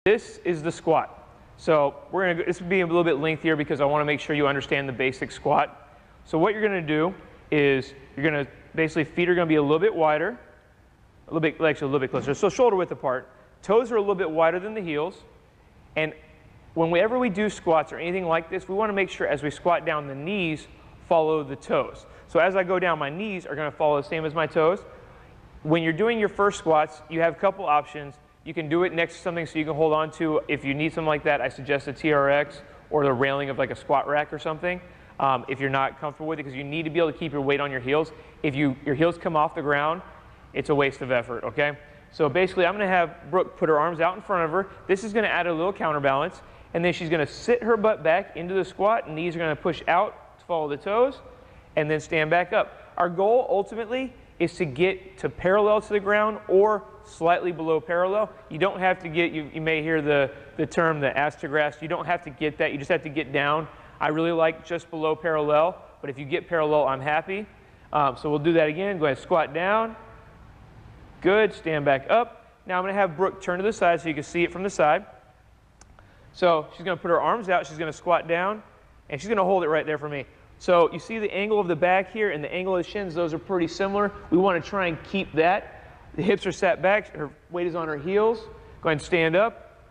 This is the squat. So this will be a little bit lengthier because I want to make sure you understand the basic squat. So what you're going to do is you're going to basically, feet are going to be a little bit wider, legs are a little bit closer. So shoulder width apart. Toes are a little bit wider than the heels. And whenever we do squats or anything like this, we want to make sure as we squat down, the knees follow the toes. So as I go down, my knees are going to follow the same as my toes. When you're doing your first squats, you have a couple options. You can do it next to something so you can hold on to. If you need something like that, I suggest a TRX or the railing of like a squat rack or something. If you're not comfortable with it, because you need to be able to keep your weight on your heels. If your heels come off the ground, it's a waste of effort, okay? So basically, I'm going to have Brooke put her arms out in front of her. This is going to add a little counterbalance. And then she's going to sit her butt back into the squat. Knees are going to push out to follow the toes. And then stand back up. Our goal, ultimately, is to get to parallel to the ground or slightly below parallel. You don't have to get, you may hear the term, the ass to grass. You don't have to get that. You just have to get down. I really like just below parallel. But if you get parallel, I'm happy. So we'll do that again. Go ahead and squat down. Good. Stand back up. Now I'm going to have Brooke turn to the side so you can see it from the side. So she's going to put her arms out. She's going to squat down. And she's going to hold it right there for me. So you see the angle of the back here and the angle of the shins, those are pretty similar. We want to try and keep that. The hips are sat back, her weight is on her heels. Go ahead and stand up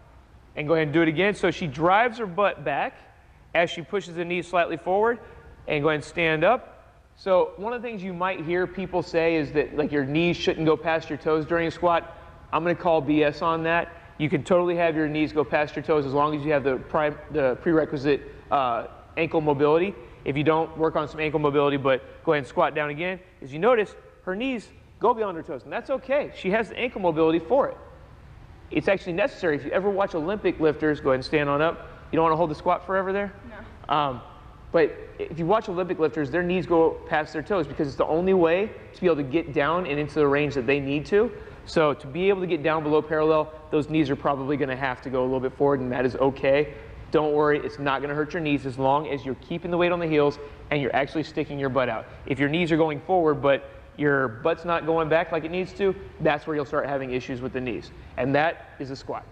and go ahead and do it again. So she drives her butt back as she pushes the knees slightly forward, and go ahead and stand up. So one of the things you might hear people say is that like your knees shouldn't go past your toes during a squat. I'm going to call BS on that. You can totally have your knees go past your toes as long as you have the prerequisite ankle mobility. If you don't, work on some ankle mobility, but go ahead and squat down again. As you notice, her knees go beyond her toes, and that's okay. She has the ankle mobility for it. It's actually necessary. If you ever watch Olympic lifters, go ahead and stand on up. You don't want to hold the squat forever there? No. But if you watch Olympic lifters, their knees go past their toes because it's the only way to be able to get down and into the range that they need to. So to be able to get down below parallel, those knees are probably going to have to go a little bit forward, and that is okay. Don't worry, it's not going to hurt your knees as long as you're keeping the weight on the heels and you're actually sticking your butt out. If your knees are going forward but your butt's not going back like it needs to, that's where you'll start having issues with the knees. And that is a squat.